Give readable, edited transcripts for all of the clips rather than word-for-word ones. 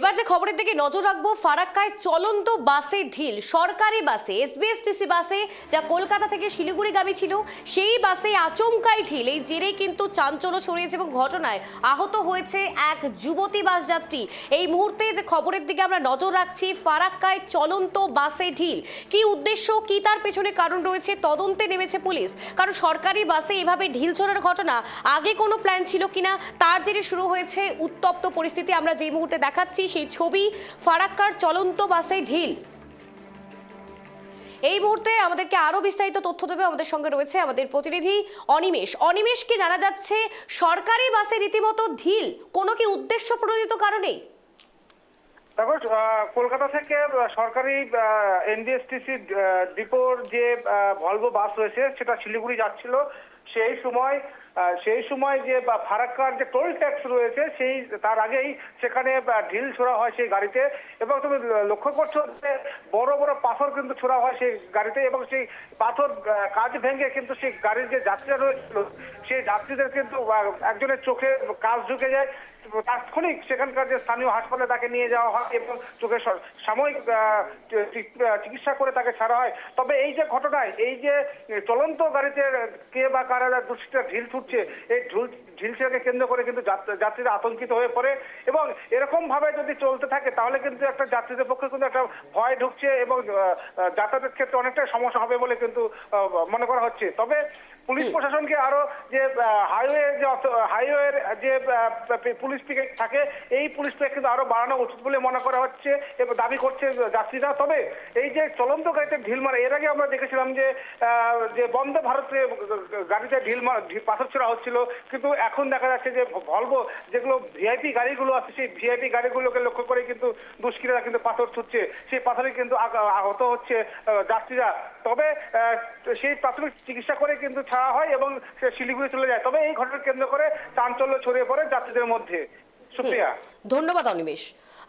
এবার যে খবরের দিকে নজর রাখবো, ফারাক্কায় চলন্ত বাসে ঢিল। সরকারি বাসে, এসবিএসটিসি বাসে যা কলকাতা থেকে শিলিগুড়িগামী ছিল, সেই বাসে আচমকাই ঢিল। এই জেরেই কিন্তু চাঞ্চল্য ছড়িয়েছে এবং ঘটনায় আহত হয়েছে এক যুবতী বাস যাত্রী। এই মুহূর্তে যে খবরের দিকে আমরা নজর রাখছি, ফারাক্কায় চলন্ত বাসে ঢিল। কি উদ্দেশ্য, কি তার পেছনে কারণ রয়েছে, তদন্তে নেমেছে পুলিশ। কারণ সরকারি বাসে এভাবে ঢিল ছোড়ার ঘটনা আগে কোনো প্ল্যান ছিল কিনা, তার জেরে শুরু হয়েছে উত্তপ্ত পরিস্থিতি। আমরা যে মুহূর্তে দেখাচ্ছি সেই ছবি, ফারাক্কার চলন্ত বাসে ঢিল। এই মুহূর্তে আমাদেরকে আরো বিস্তারিত তথ্য দেবে আমাদের সঙ্গে রয়েছে আমাদের প্রতিনিধি অনিমেষ। অনিমেষ, কি জানা যাচ্ছে সরকারি বাসে রীতিমতো ঢিল, কোনো কি উদ্দেশ্য প্রণোদিত কারণে? দেখো, কলকাতা থেকে সরকারি এনবিএসটিসি ডিপোর যে ভলভো বাস রয়েছে সেটা শিলিগুড়ি যাচ্ছিল। সেই সময় যে ফারাক্কার যে টোল ট্যাক্স রয়েছে তার আগেই সেখানে ঢিল ছোড়া হয় সেই গাড়িতে। এবং তুমি লক্ষ্য করছো যে বড় বড় পাথর কিন্তু ছোড়া হয় সেই গাড়িতে, এবং সেই পাথর কাঁচ ভেঙে কিন্তু সেই গাড়ির যে যাত্রীরা রয়েছিল সেই যাত্রীদের কিন্তু একজনের চোখে কাঁচ ঢুকে যায়। তাৎক্ষণিক সেখানকার যে স্থানীয় হাসপাতালে তাকে নিয়ে যাওয়া হয় এবং চোখে সাময়িক চিকিৎসা করে তাকে ছাড়া হয়। তবে এই যে ঘটনায়, এই যে চলন্ত গাড়িতে কে বা কারা দুষ্কৃতীরা ঢিল ছুটছে, এই ঢিল ছোড়াকে কেন্দ্র করে কিন্তু যাত্রীরা আতঙ্কিত হয়ে পড়ে। এবং এরকম ভাবে যদি চলতে থাকে তাহলে কিন্তু একটা যাত্রীদের পক্ষে কিন্তু একটা ভয় ঢুকছে এবং যাতায়াতের ক্ষেত্রে অনেকটাই সমস্যা হবে বলে কিন্তু মনে করা হচ্ছে। তবে পুলিশ প্রশাসনকে আরো যে হাইওয়ের যে পুলিশ পিকেট থাকে, এই পুলিশ পিকেট কিন্তু আরো বাড়ানো উচিত বলে মনে করা হচ্ছে এবং দাবি করছে যাত্রীরা। তবে এই যে চলন্ত গাড়িতে ঢিল মারা, এর আগে আমরা দেখেছিলাম যে বন্দে ভারতে গাড়িতে পাথর ছোড়া হচ্ছিল, কিন্তু এখন দেখা যাচ্ছে যে ভলভো যেগুলো ভিআইপি গাড়িগুলো আছে, সেই ভিআইপি গাড়িগুলোকে লক্ষ্য করে কিন্তু দুষ্কৃতীরা কিন্তু পাথর ছুটছে, সেই পাথরে কিন্তু আহত হচ্ছে যাত্রীরা। তবে সেই প্রাথমিক চিকিৎসা করে কিন্তু ছাড়া হয় এবং সে শিলিগুড়ি চলে যায়। তবে এই ঘটনা কেন্দ্র করে চাঞ্চল্য ছড়িয়ে পড়ে যাত্রীদের মধ্যে। সুপ্রিয়া, ধন্যবাদ অনিমেষ।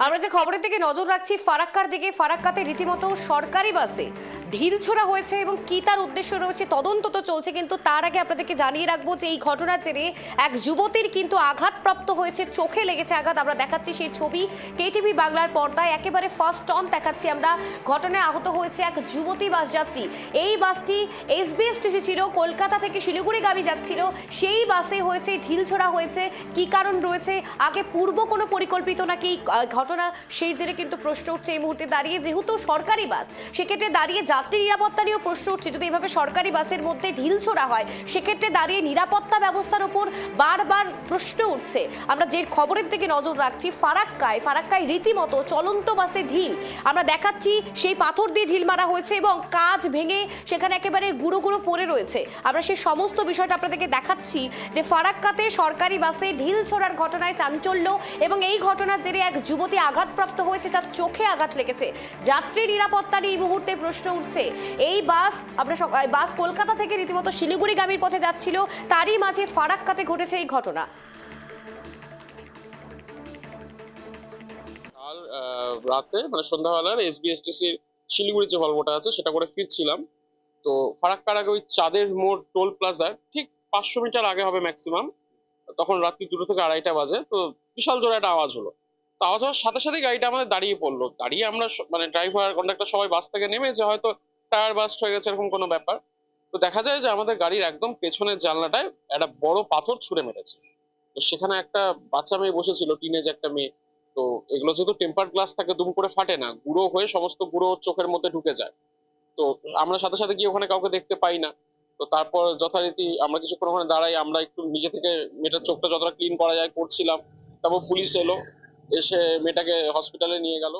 আমরা যে খবরের দিকে নজর রাখছি ফারাক্কার দিকে, ফারাক্কাতে রীতিমতো সরকারি বাসে ঢিল ছোড়া হয়েছে এবং কি তার উদ্দেশ্য রয়েছে তদন্ত তো চলছে, কিন্তু তার আগে আপনাদেরকে জানিয়ে রাখবো যে এই ঘটনার জেরে এক যুবতীর কিন্তু আঘাতপ্রাপ্ত হয়েছে, চোখে লেগেছে আঘাত। আমরা দেখাচ্ছি সেই ছবি কেটিভি বাংলার পর্দায়, একেবারে ফার্স্ট অন দেখাচ্ছি আমরা। ঘটনায় আহত হয়েছে এক যুবতী বাস যাত্রী। এই বাসটি এসবিএসটিসি ছিল, কলকাতা থেকে শিলিগুড়িগামী যাচ্ছিল, সেই বাসে হয়েছে ঢিল ছোড়া হয়েছে। কি কারণ রয়েছে, আগে পূর্ব কোনো পরিকল্পিত নাকি ঘটনা, সেই জেরে কিন্তু প্রশ্ন উঠছে এই মুহূর্তে দাঁড়িয়ে। যেহেতু সরকারি বাস, সেক্ষেত্রে দাঁড়িয়ে যাত্রী নিরাপত্তা নিয়েও প্রশ্ন উঠছে। যদি এভাবে সরকারি বাসের মধ্যে ঢিল ছোড়া হয়, সেক্ষেত্রে দাঁড়িয়ে নিরাপত্তা ব্যবস্থার উপর বারবার প্রশ্ন উঠছে। আমরা যে খবরের দিকে নজর রাখছি, ফারাক্কায় রীতিমতো চলন্ত বাসে ঢিল। আমরা দেখাচ্ছি সেই পাথর দিয়ে ঢিল মারা হয়েছে এবং কাঁচ ভেঙে সেখানে একেবারে গুঁড়ো গুঁড়ো পড়ে রয়েছে। আমরা সেই সমস্ত বিষয়টা আপনাদেরকে দেখাচ্ছি যে ফারাক্কাতে সরকারি বাসে ঢিল ছোড়ার ঘটনায় চাঞ্চল্য, এবং এই ঘটনার জেরে এক যুবতী আঘাতপ্রাপ্ত হয়েছে, যার চোখে আঘাত লেগেছে। যাত্রী নিরাপত্তা নিয়ে এই মুহূর্তে প্রশ্ন উঠছে। এই বাস কলকাতা থেকে রীতিমতো শিলিগুড়িগামীর পথে যাচ্ছিল, তারই মাঝে ফারাক্কাতে ঘটেছে এই ঘটনা। কাল রাতে মানে সন্ধ্যাবেলার এসবিএসটিসির শিলিগুড়ির যে ভলভোটা আছে সেটা করে ফিরছিলাম। তো ফারাক্কার আগে ওই চাঁদের মোড় টোল প্লাজার ঠিক 500 মিটার আগে হবে ম্যাক্সিমাম, তখন রাত্রি 2টো থেকে 2:30 বাজে। তো বিশাল জোরে একটা আওয়াজ হলো। তো আওয়াজ হওয়ার সাথে সাথে গাড়িটা আমাদের দাঁড়িয়ে পড়লো। দাঁড়িয়ে আমরা মানে ড্রাইভার কন্ডাক্টর সবাই বাস থেকে নেমে, যে হয়তো টায়ার বাস্ট হয়ে গেছে এরকম কোনো ব্যাপার। তো দেখা যায় যে আমাদের গাড়ির একদম পেছনের জানলাটায় একটা বড় পাথর ছুঁড়ে মেরেছে। তো সেখানে একটা বাচ্চা মেয়ে বসেছিল, টিনেজ একটা মেয়ে। তো এগুলো যেহেতু টেম্পার গ্লাস থাকে, দুম করে ফাটে না, গুঁড়ো হয়ে সমস্ত গুঁড়ো চোখের মধ্যে ঢুকে যায়। তো আমরা সাথে সাথে গিয়ে ওখানে কাউকে দেখতে পাই না। তো তারপর যথারীতি আমরা কিছুক্ষণ ওখানে দাঁড়াই, আমরা একটু নিজে থেকে মেয়েটার চোখটা যতটা ক্লিন করা যায় করছিলাম। তারপর পুলিশ এলো, এসে মেয়েটাকে হসপিটালে নিয়ে গেল।